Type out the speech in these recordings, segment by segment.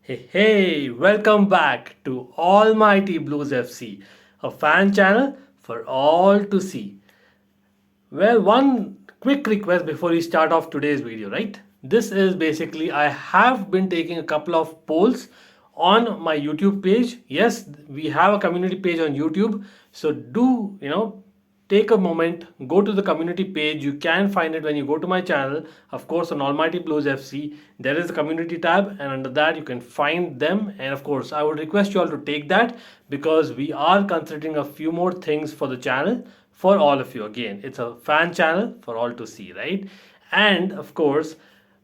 Hey, welcome back to Almighty Blues FC, a fan channel for all to see. Well, one quick request before we start off today's video, right? This is basically, I have been taking a couple of polls on my YouTube page. Yes, we have a community page on YouTube, so do, take a moment, go to the community page. You can find it when you go to my channel. Of course, on Almighty Blues FC, there is a community tab, and under that, you can find them. And of course, I would request you all to take that because we are considering a few more things for the channel for all of you. Again, it's a fan channel for all to see, right? And of course,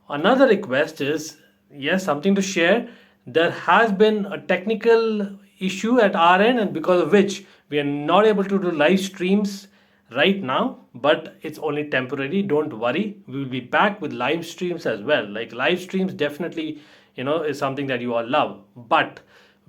another request is yes, something to share. There has been a technical issue at our end, and because of which we are not able to do live streams right now, but it's only temporary. Don't worry, we will be back with live streams as well. Like live streams definitely, is something that you all love, but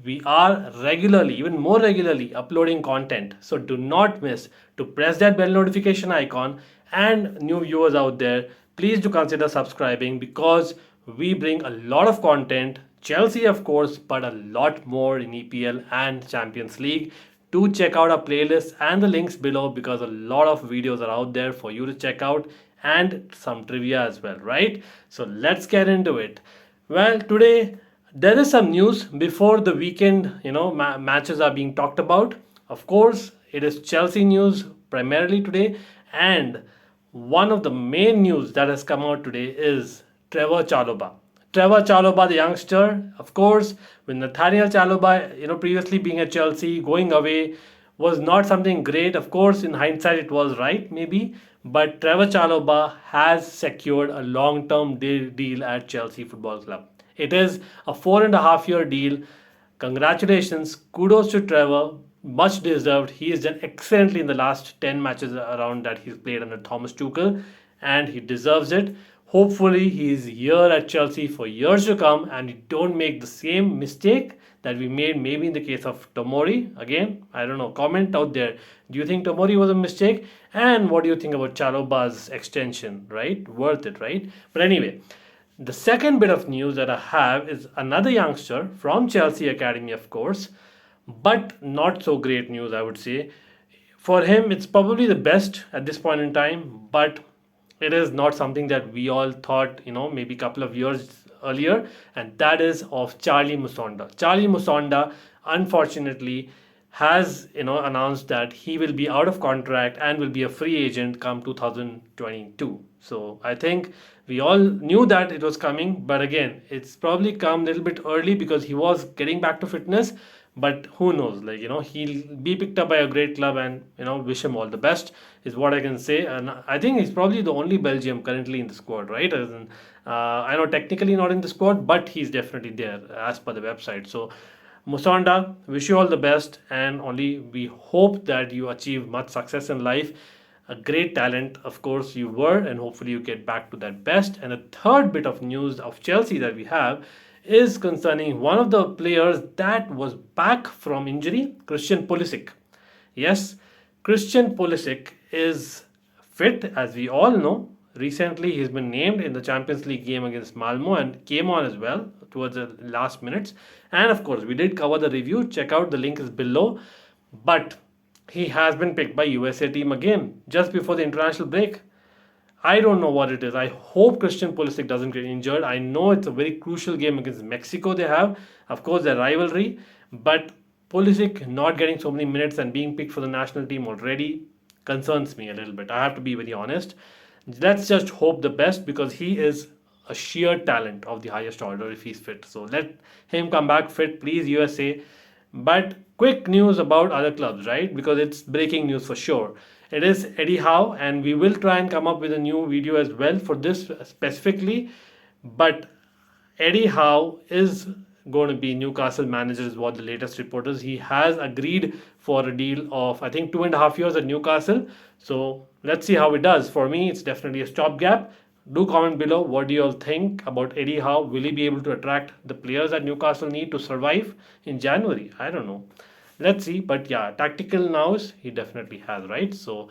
we are regularly, even more regularly, uploading content. So do not miss to press that bell notification icon. And new viewers out there, please do consider subscribing because we bring a lot of content. Chelsea, of course, but a lot more in EPL and Champions League. Do check out our playlist and the links below because a lot of videos are out there for you to check out and some trivia as well, right? So let's get into it. Well, today there is some news before the weekend, matches are being talked about. Of course, it is Chelsea news primarily today, and one of the main news that has come out today is Trevor Chalobah. Trevor Chalobah, the youngster, of course, with Nathaniel Chalobah, previously being at Chelsea, going away was not something great. Of course, in hindsight, it was right, maybe. But Trevor Chalobah has secured a long-term deal at Chelsea Football Club. It is a 4.5 year deal. Congratulations, kudos to Trevor, much deserved. He has done excellently in the last 10 matches around that he's played under Thomas Tuchel, and he deserves it. Hopefully, he's here at Chelsea for years to come, and we don't make the same mistake that we made maybe in the case of Tomori. Again, I don't know. Comment out there. Do you think Tomori was a mistake? And what do you think about Chalobah's extension? Right, worth it, right? But anyway. The second bit of news that I have is another youngster from Chelsea Academy, of course, but not so great news, I would say. For him, it's probably the best at this point in time, but it is not something that we all thought, maybe a couple of years earlier, and that is of Charlie Musonda. Charlie Musonda, unfortunately, has announced that he will be out of contract and will be a free agent come 2022. So I think we all knew that it was coming, but again, it's probably come a little bit early because he was getting back to fitness. But who knows? Like he'll be picked up by a great club, and wish him all the best is what I can say. And I think he's probably the only Belgium currently in the squad, right? As in, I know technically not in the squad, but he's definitely there as per the website. So Musonda, wish you all the best, and only we hope that you achieve much success in life. A great talent, of course, you were, and hopefully you get back to that best. And the third bit of news of Chelsea that we have is concerning one of the players that was back from injury, Christian Pulisic. Yes, Christian Pulisic is fit, as we all know. Recently, he's been named in the Champions League game against Malmo and came on as well towards the last minutes. And of course, we did cover the review. Check out the link is below. But he has been picked by USA team again just before the international break. I don't know what it is. I hope Christian Pulisic doesn't get injured. I know it's a very crucial game against Mexico they have. Of course, their rivalry. But Pulisic not getting so many minutes and being picked for the national team already concerns me a little bit. I have to be very honest. Let's just hope the best because he is a sheer talent of the highest order if he's fit. So let him come back fit, please, USA. But quick news about other clubs, right? Because it's breaking news for sure. It is Eddie Howe, and we will try and come up with a new video as well for this specifically. But Eddie Howe is going to be Newcastle manager, is what the latest report is. He has agreed for a deal of, I think, 2.5 years at Newcastle. So let's see how it does. For me, it's definitely a stopgap. Do comment below what do you all think about Eddie Howe. Will he be able to attract the players that Newcastle need to survive in January? I don't know. Let's see. But yeah, tactical nows he definitely has, right? So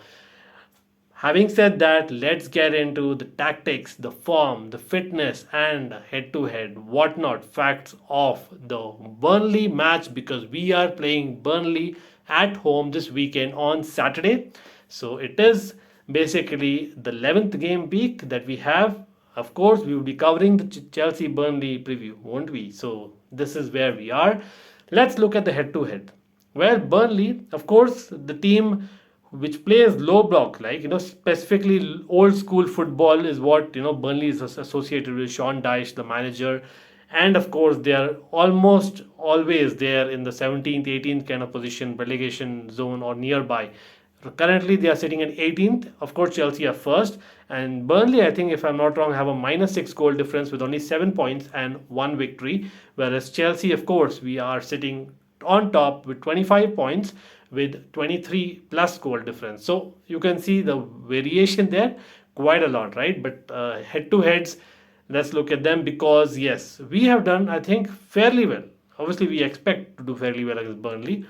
Having said that, let's get into the tactics, the form, the fitness, and head-to-head, whatnot facts of the Burnley match, because we are playing Burnley at home this weekend on Saturday. So it is basically the 11th game week that we have. Of course, we will be covering the Chelsea Burnley preview, won't we? So this is where we are. Let's look at the head-to-head. Well, Burnley, of course, the team which plays low block, like specifically old school football is what Burnley is associated with. Sean Dyche, the manager, and of course they are almost always there in the 17th, 18th kind of position, relegation zone or nearby. Currently, they are sitting at 18th. Of course, Chelsea are first, and Burnley, I think, if I'm not wrong, have a -6 goal difference with only 7 points and one victory. Whereas Chelsea, of course, we are sitting on top with 25 points with 23 plus goal difference. So you can see the variation there quite a lot, right? But head to heads, let's look at them, because yes, we have done, I think, fairly well. Obviously, we expect to do fairly well against Burnley.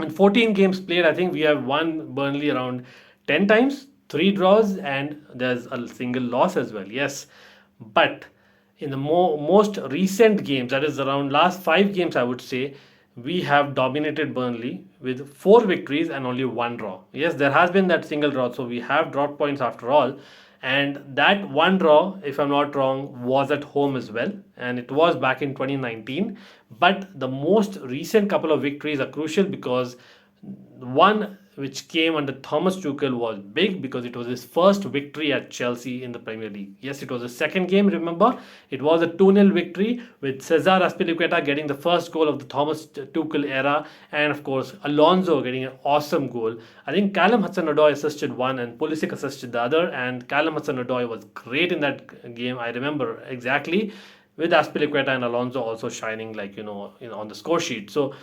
In 14 games played, I think we have won Burnley around 10 times, 3 draws, and there's a single loss as well. Yes, but in the most recent games, that is around last 5 games, I would say, we have dominated Burnley with 4 victories and only 1 draw. Yes, there has been that single draw, so we have dropped points after all. And that 1 draw, if I'm not wrong, was at home as well, and it was back in 2019. But the most recent couple of victories are crucial, because one which came under Thomas Tuchel was big, because it was his first victory at Chelsea in the Premier League. Yes, it was the second game, remember? It was a 2-0 victory with Cesar Azpilicueta getting the first goal of the Thomas Tuchel era, and of course Alonso getting an awesome goal. I think Callum Hudson-Odoi assisted one and Pulisic assisted the other, and Callum Hudson-Odoi was great in that game, I remember exactly, with Azpilicueta and Alonso also shining like on the score sheet. So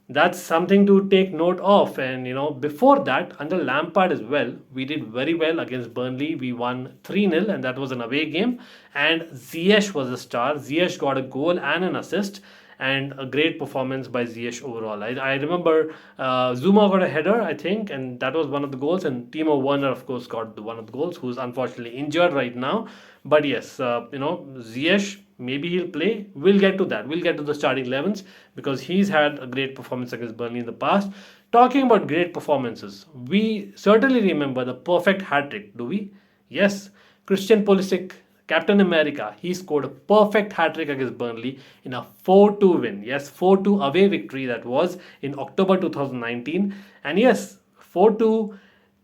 that's something to take note of. And before that, under Lampard as well, we did very well against Burnley. We won 3-0, and that was an away game, and Ziyech was a star. Ziyech got a goal and an assist, and a great performance by Ziyech overall. I remember Zuma got a header, I think, and that was one of the goals, and Timo Werner, of course, got one of the goals, who's unfortunately injured right now. But yes, Ziyech, maybe he'll play. We'll get to that. We'll get to the starting 11s, because he's had a great performance against Burnley in the past. Talking about great performances, we certainly remember the perfect hat-trick, do we? Yes, Christian Pulisic, Captain America, he scored a perfect hat-trick against Burnley in a 4-2 win. Yes, 4-2 away victory that was in October 2019. And yes, 4-2,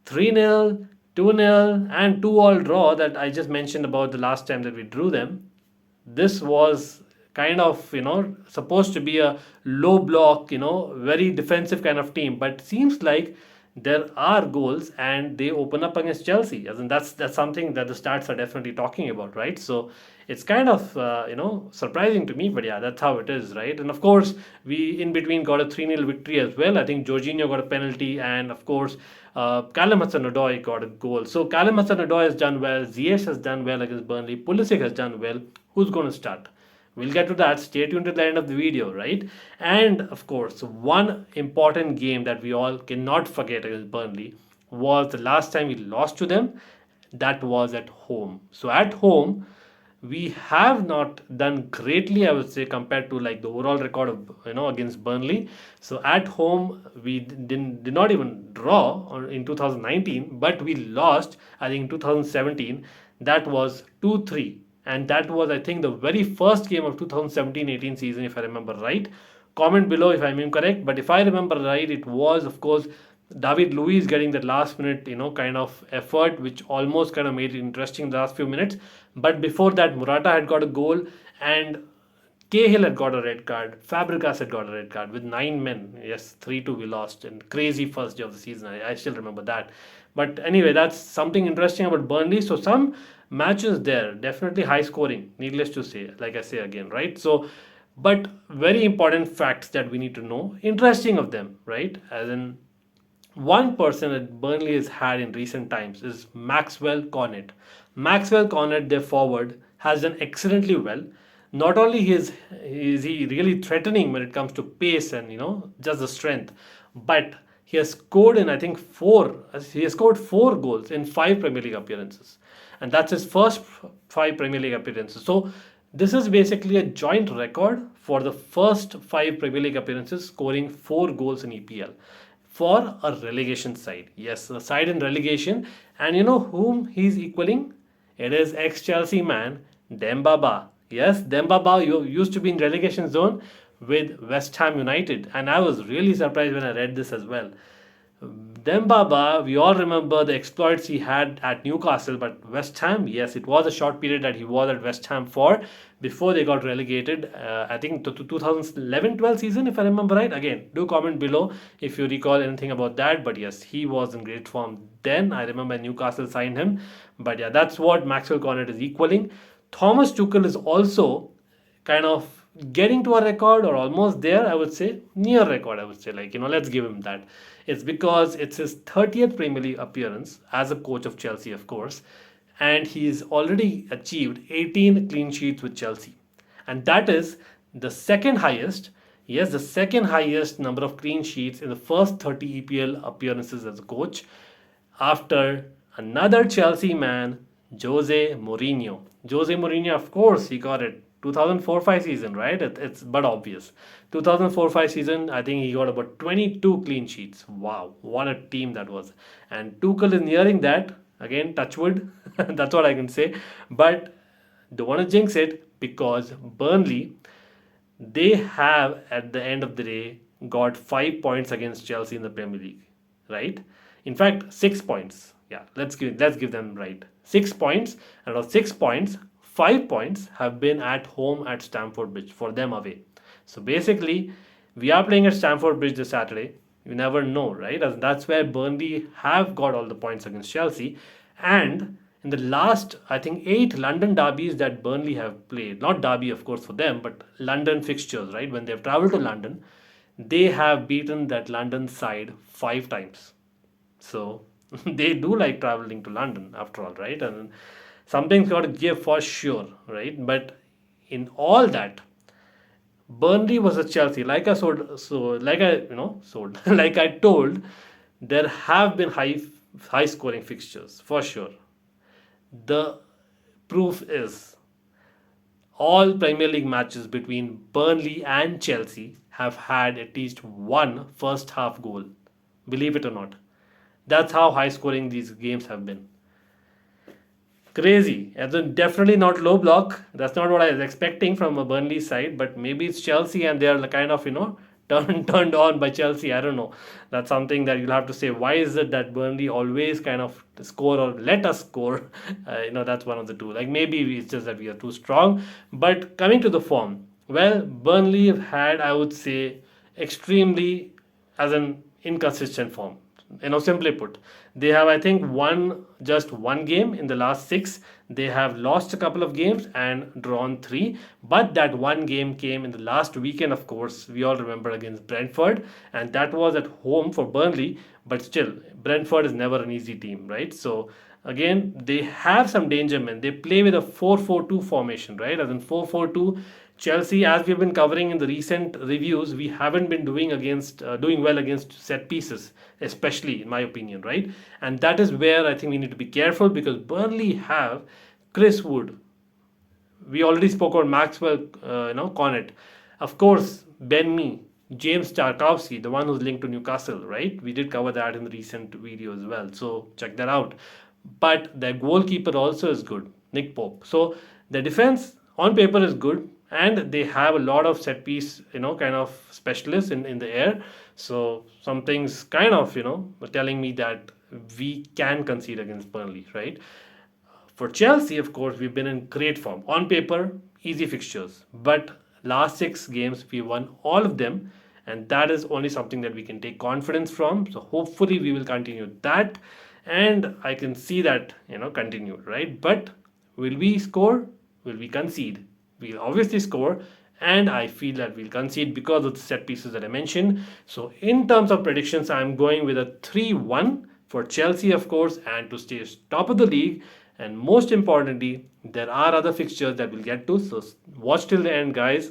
3-0, 2-0, and 2-all draw that I just mentioned about the last time that we drew them. This was kind of supposed to be a low block, very defensive kind of team, but seems like there are goals and they open up against Chelsea. As in, that's something that the stats are definitely talking about, right? So it's kind of surprising to me, but yeah, that's how it is, right? And of course, we in between got a 3-0 victory as well. I think Jorginho got a penalty, and of course Callum Hudson-Odoi got a goal. So Callum Hudson-Odoi has done well, Ziyech has done well against Burnley, Pulisic has done well. Who's going to start? We'll get to that. Stay tuned to the end of the video, right? And of course, one important game that we all cannot forget against Burnley was the last time we lost to them. That was at home. So at home, we have not done greatly, I would say, compared to like the overall record of against Burnley. So at home, we did not even draw in 2019, but we lost, I think, in 2017. That was 2-3. And that was, I think, the very first game of 2017-18 season, if I remember right. Comment below if I'm incorrect, but if I remember right, it was, of course, David Luiz getting that last minute, kind of effort, which almost kind of made it interesting the last few minutes. But before that, Morata had got a goal, and Cahill had got a red card. Fabregas had got a red card with 9 men. Yes, 3-2 we lost, and crazy first day of the season. I still remember that. But anyway, that's something interesting about Burnley. So some matches there, definitely high scoring, needless to say, like I say again, right? So, but very important facts that we need to know, interesting of them, right? As in, one person that Burnley has had in recent times is Maxwell Cornet. Maxwell Cornet, their forward, has done excellently well. Not only is he really threatening when it comes to pace and just the strength, but he has scored in, I think, he has scored 4 goals in 5 Premier League appearances. And that's his first 5 Premier League appearances. So this is basically a joint record for the first 5 Premier League appearances scoring 4 goals in EPL for a relegation side. Yes, a side in relegation. And you know whom he's equaling? It is ex-Chelsea man, Dembaba. Yes, Dembaba used to be in relegation zone with West Ham United. And I was really surprised when I read this as well. Dembaba, we all remember the exploits he had at Newcastle, but West Ham, yes, it was a short period that he was at West Ham for before they got relegated. I think to 2011-12 season, if I remember right. Again, do comment below if you recall anything about that. But yes, he was in great form then. I remember Newcastle signed him. But yeah, that's what Maxwell Cornet is equaling. Thomas Tuchel is also kind of getting to a record or almost there, I would say, near record, I would say. Like, let's give him that. It's because it's his 30th Premier League appearance as a coach of Chelsea, of course, and he's already achieved 18 clean sheets with Chelsea. And that is the second highest, yes, the second highest number of clean sheets in the first 30 EPL appearances as a coach after another Chelsea man, Jose Mourinho. Jose Mourinho, of course, he got it. 2004-05 season, right? It's but obvious. 2004-05 season, I think he got about 22 clean sheets. Wow, what a team that was. And Tuchel is nearing that. Again, touch wood. That's what I can say. But don't want to jinx it because Burnley, they have at the end of the day got 5 points against Chelsea in the Premier League, right? In fact, 6 points. Yeah, let's give them right. 6 points, and out of 6 points, 5 points have been at home at Stamford Bridge for them away. So basically, we are playing at Stamford Bridge this Saturday. You never know, right? And that's where Burnley have got all the points against Chelsea. And in the last, I think, 8 London derbies that Burnley have played, not derby, of course, for them, but London fixtures, right? When they've traveled to London, they have beaten that London side 5 times. So they do like traveling to London after all, right? And something's got to give for sure, right? But in all that, Burnley versus Chelsea, like I like I told, there have been high scoring fixtures for sure. The proof is all Premier League matches between Burnley and Chelsea have had at least one first half goal. Believe it or not. That's how high scoring these games have been. Crazy. As in definitely not low block. That's not what I was expecting from a Burnley side, but maybe it's Chelsea and they're kind of, turned on by Chelsea. I don't know. That's something that you'll have to say. Why is it that Burnley always kind of score or let us score? That's one of the two. Like maybe it's just that we are too strong. But coming to the form, well, Burnley have had, I would say, extremely as an inconsistent form. Simply put, they have, I think, won just one game in the last 6. They have lost a couple of games and drawn 3. But that one game came in the last weekend, of course. We all remember against Brentford, and that was at home for Burnley. But still, Brentford is never an easy team, right? So again, they have some danger men. They play with a 4-4-2 formation, right? As in 4-4-2. Chelsea, as we've been covering in the recent reviews, we haven't been doing well against set pieces, especially in my opinion, right? And that is where I think we need to be careful because Burnley have Chris Wood. We already spoke about Maxwell, Cornet. Of course, Ben Mee, James Tarkowski, the one who's linked to Newcastle, right? We did cover that in the recent video as well, so check that out. But their goalkeeper also is good, Nick Pope. So the defense on paper is good. And they have a lot of set piece, kind of specialists in the air. So something's kind of, telling me that we can concede against Burnley, right? For Chelsea, of course, we've been in great form. On paper, easy fixtures. But last 6 games, we won all of them. And that is only something that we can take confidence from. So hopefully we will continue that. And I can see that, continue, right? But will we score? Will we concede? We'll obviously score, and I feel that we'll concede because of the set pieces that I mentioned. So in terms of predictions, I'm going with a 3-1 for Chelsea, of course, and to stay top of the league. And most importantly, there are other fixtures that we'll get to, so watch till the end, guys.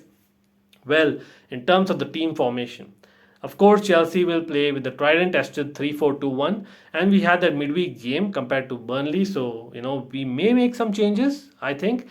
Well, in terms of the team formation, Of course, Chelsea will play with the tried and tested 3-4-2-1, and we had that midweek game compared to Burnley, so we may make some changes, I think,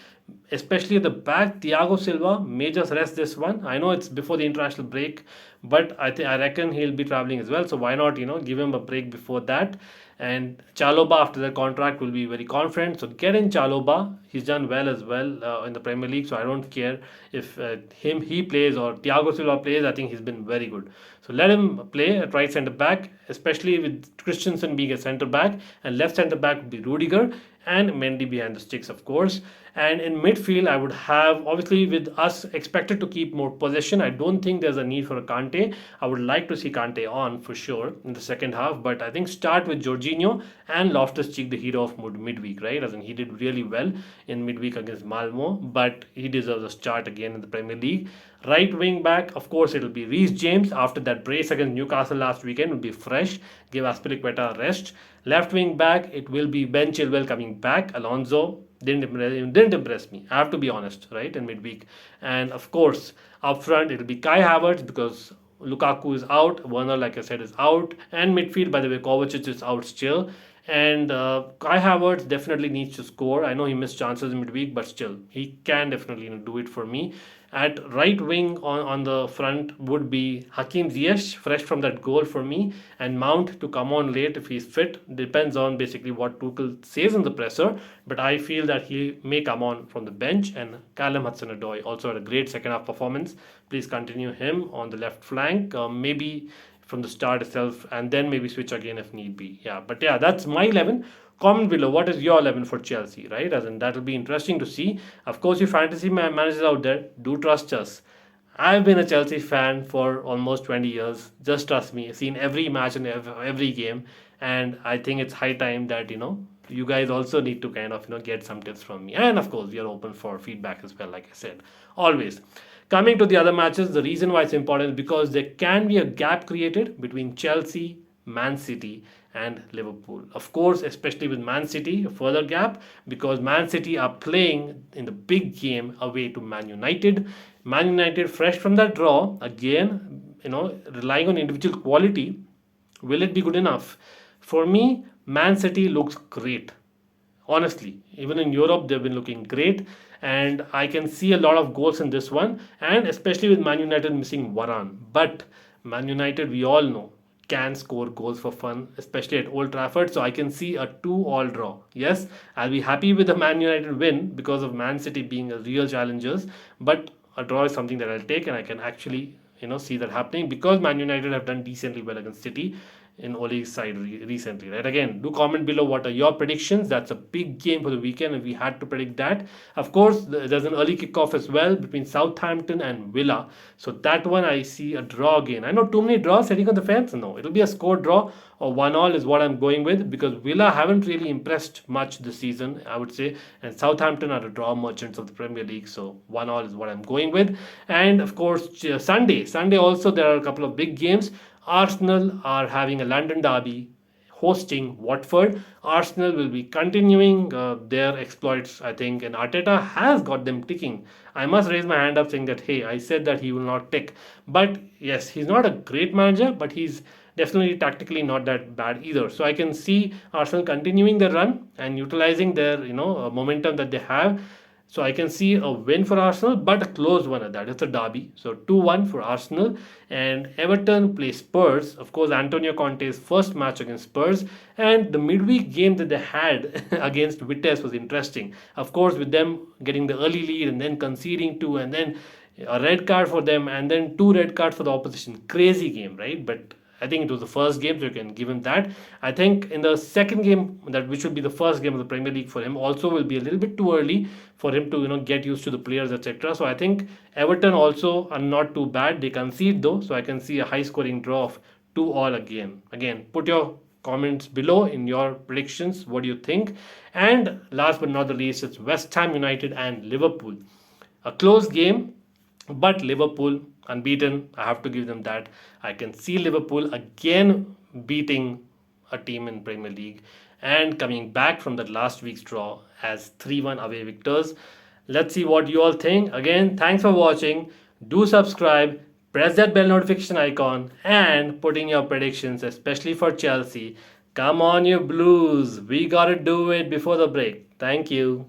especially at the back. Thiago Silva may just rest this one. I know it's before the international break, but I reckon he'll be traveling as well, so why not give him a break before that. And Chalobah, after the contract, will be very confident. So get in Chalobah. He's done well as well in the Premier League. So I don't care if he plays or Thiago Silva plays. I think he's been very good. So let him play at right centre back, especially with Christensen being a centre back, and left centre back would be Rudiger and Mendy behind the sticks, of course. And in midfield, I would have, obviously, with us expected to keep more possession, I don't think there's a need for a Kante. I would like to see Kante on for sure in the second half, but I think start with Jorginho and Loftus-Cheek, the hero of midweek, right? As in, he did really well in midweek against Malmo, but he deserves a start again in the Premier League. Right wing back, of course, it'll be Reece James. After that brace against Newcastle last weekend, will be fresh. Give Azpilicueta a rest. Left wing back, it will be Ben Chilwell coming back. Alonso didn't impress me. I have to be honest, right? In midweek, and of course, up front it'll be Kai Havertz because Lukaku is out. Werner, like I said, is out, and midfield, by the way, Kovacic is out still. And Kai Havertz definitely needs to score. I know he missed chances in midweek, but still, he can definitely do it for me. At right wing on the front would be Hakim Ziyech, fresh from that goal for me, and Mount to come on late if he's fit. Depends on basically what Tuchel says in the presser, but I feel that he may come on from the bench. And Callum Hudson-Odoi also had a great second half performance. Please continue him on the left flank. Maybe from the start itself, and then maybe switch again if need be. Yeah, but yeah, that's my 11. Comment below what is your 11 for Chelsea, right? As in, that'll be interesting to see. Of course, you fantasy managers out there, do trust us. I've been a Chelsea fan for almost 20 years. Just trust me. I've seen every match and every game, and I think it's high time that you guys also need to kind of get some tips from me. And of course, we are open for feedback as well, like I said, always. Coming to the other matches, the reason why it's important is because there can be a gap created between Chelsea, Man City, and Liverpool. Of course, especially with Man City, a further gap because Man City are playing in the big game away to Man United. Man United, fresh from that draw, again, relying on individual quality. Will it be good enough? For me, Man City looks great. Honestly, even in Europe, they've been looking great, and I can see a lot of goals in this one, and especially with Man United missing Varane. But Man United, we all know, can score goals for fun, especially at Old Trafford. So I can see a 2-2 draw. Yes, I'll be happy with the Man United win because of Man City being a real challengers, but a draw is something that I'll take, and I can actually see that happening because Man United have done decently well against City in Ole's side recently, right? Again, do comment below what are your predictions. That's a big game for the weekend if we had to predict that. Of course, there's an early kickoff as well between Southampton and Villa. So that one I see a draw again. I know too many draws sitting on the fence. No, it'll be a score draw or 1-1 is what I'm going with because Villa haven't really impressed much this season, I would say. And Southampton are the draw merchants of the Premier League. So 1-1 is what I'm going with. And of course, Sunday also there are a couple of big games. Arsenal are having a London derby hosting Watford. Arsenal will be continuing their exploits, I think, and Arteta has got them ticking. I must raise my hand up saying that, hey, I said that he will not tick. But yes, he's not a great manager, but he's definitely tactically not that bad either. So I can see Arsenal continuing their run and utilizing their momentum that they have. So I can see a win for Arsenal, but a close one at that. It's a derby. So 2-1 for Arsenal. And Everton play Spurs. Of course, Antonio Conte's first match against Spurs. And the midweek game that they had against Vitesse was interesting. Of course, with them getting the early lead and then conceding 2 and then a red card for them and then 2 red cards for the opposition. Crazy game, right? But I think it was the first game, so you can give him that. I think in the second game, which will be the first game of the Premier League for him, also will be a little bit too early for him to get used to the players, etc. So I think Everton also are not too bad. They concede though, so I can see a high-scoring draw of 2-2 again. Again, put your comments below in your predictions. What do you think? And last but not the least, it's West Ham United and Liverpool. A close game, but Liverpool unbeaten. I have to give them that. I can see Liverpool again beating a team in Premier League and coming back from that last week's draw as 3-1 away victors. Let's see what you all think. Again, thanks for watching. Do subscribe, press that bell notification icon, and put in your predictions, especially for Chelsea. Come on, you Blues. We gotta do it before the break. Thank you.